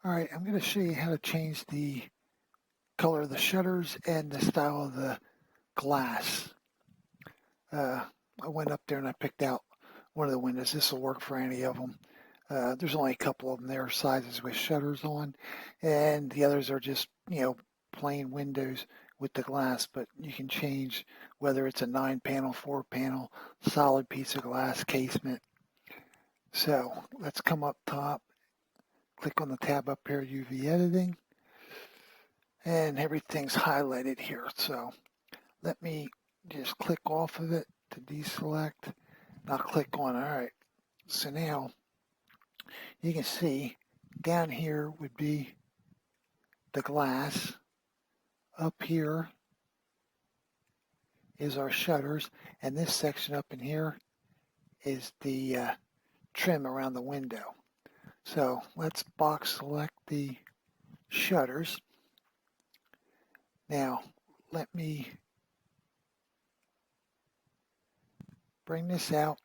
All right, I'm going to show you how to change the color of the shutters and the style of the glass. Uh, I went up there and I picked out one of the windows. This will work for any of them. There's only a couple of them there, sizes with shutters on, and the others are just, plain windows with the glass, but you can change whether it's a 9-panel, 4-panel, solid piece of glass casement. So let's come up top, click on the tab up here, UV editing, and everything's highlighted here. So let me just click off of it to deselect. And I'll click on, all right. So now you can see down here would be the glass. Up here is our shutters, and this section up in here is the trim around the window. So let's box select the shutters. Now let me bring this out.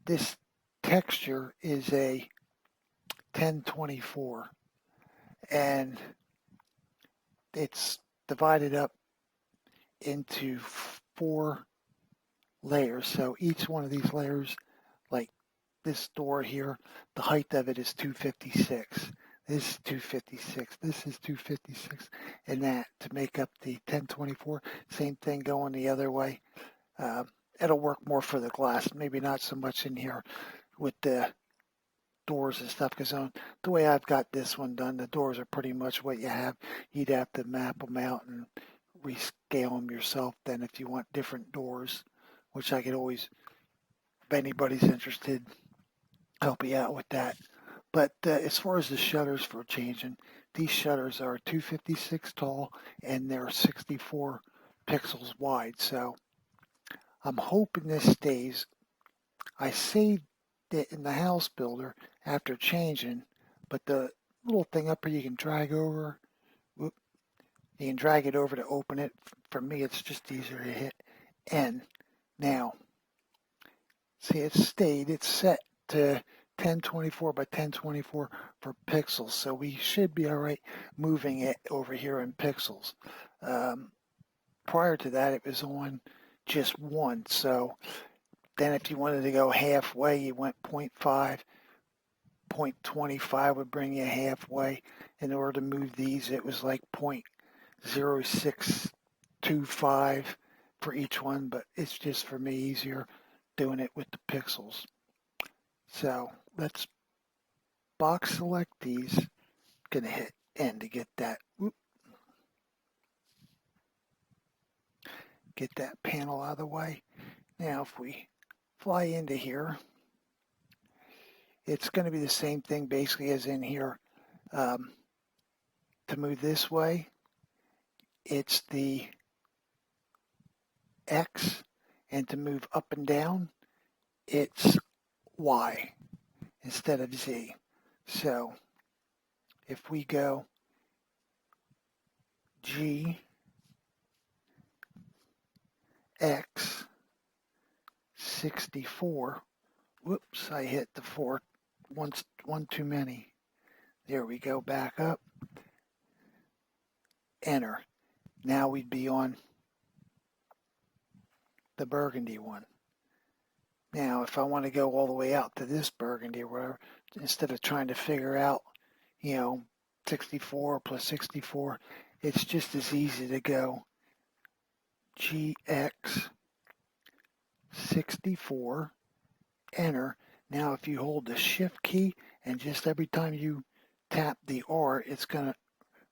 This texture is a 1024, and it's divided up into 4 layers. So each one of these layers, like this door here, the height of it is 256. This is 256. This is 256, and that to make up the 1024. Same thing going the other way. Uh, it'll work more for the glass, maybe not so much in here with the doors and stuff, because the way I've got this one done, the doors are pretty much what you have. You'd have to map them out and rescale them yourself then if you want different doors, which I could always, if anybody's interested, help you out with that. But as far as the shutters for changing, these shutters are 256 tall and they're 64 pixels wide. So I'm hoping this stays. I saved it in the house builder after changing, but the little thing up here you can drag over, you can drag it over to open it. For me, it's just easier to hit N. Now, see, it's stayed. It's set to 1024 by 1024 for pixels, so we should be all right moving it over here in pixels. Prior to that, it was on just 1, so then if you wanted to go halfway, you went 0.5. 0.25 would bring you halfway. In order to move these, it was like 0.0625 for each one, but it's just for me easier doing it with the pixels. So let's box select these. Gonna hit N to get that. Get that panel out of the way. Now if we fly into here, it's going to be the same thing basically as in here. To move this way, it's the X, and to move up and down, it's Y instead of Z. So if we go G, X, 64, whoops, I hit the 4, one too many. There we go, back up, enter. Now we'd be on the burgundy one. Now, if I want to go all the way out to this burgundy or whatever, instead of trying to figure out, 64 plus 64, it's just as easy to go GX 64, enter. Now, if you hold the shift key and just every time you tap the R, it's going to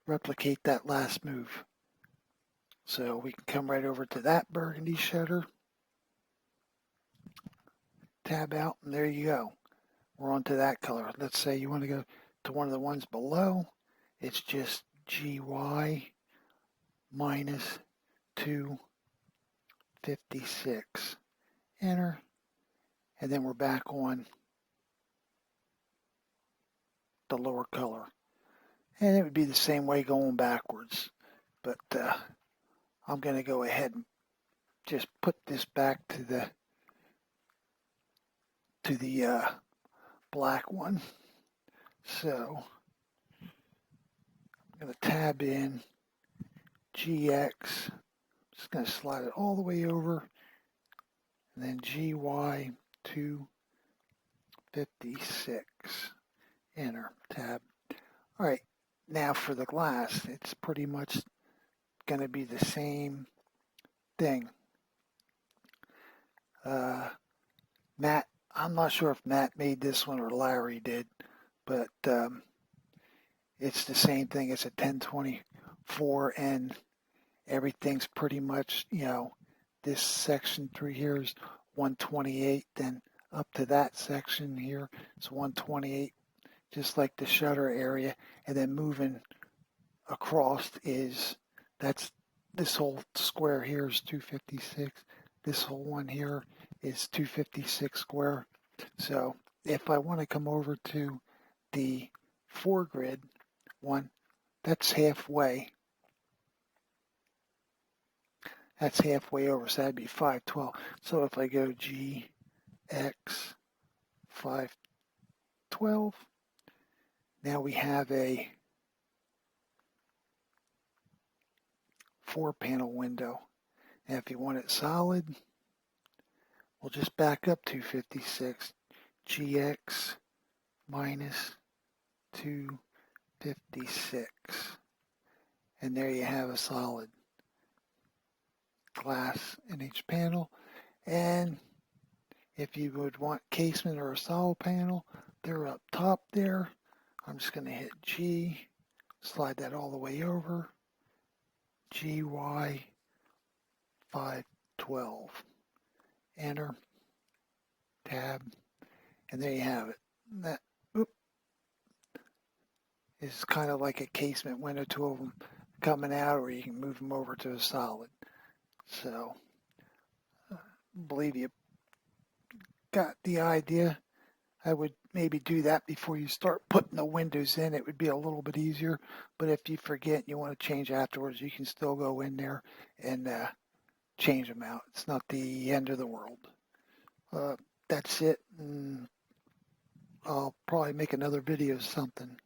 replicate that last move. So we can come right over to that burgundy shutter, tab out, and there you go. We're on to that color. Let's say you want to go to one of the ones below. It's just GY minus 256. Enter. And then we're back on the lower color. And it would be the same way going backwards. But I'm going to go ahead and just put this back to the black one. So I'm going to tab in GX. Just going to slide it all the way over, and then GY 256. Enter, tab. All right, now for the glass, it's pretty much going to be the same thing. Matt, I'm not sure if Matt made this one or Larry did, but it's the same thing. It's a 1024, and everything's pretty much, this section through here is 128, then up to that section here is 128, just like the shutter area, and then moving across that's this whole square here is 256. This whole one here is 256 square. So if I want to come over to the foregrid one, that's halfway. That's halfway over, so that'd be 512. So if I go GX 512, now we have a 4-panel window. And if you want it solid, we'll just back up 256. GX minus 256. And there you have a solid glass in each panel. And if you would want casement or a solid panel, they're up top there. I'm just going to hit G, slide that all the way over. GY 512. Enter, tab, and there you have it. That is kind of like a casement window, two of them coming out, or you can move them over to a solid. So, I believe you got the idea. I would maybe do that before you start putting the windows in. It would be a little bit easier, but if you forget and you want to change afterwards, you can still go in there and change them out. It's not the end of the world. That's it. And I'll probably make another video of something.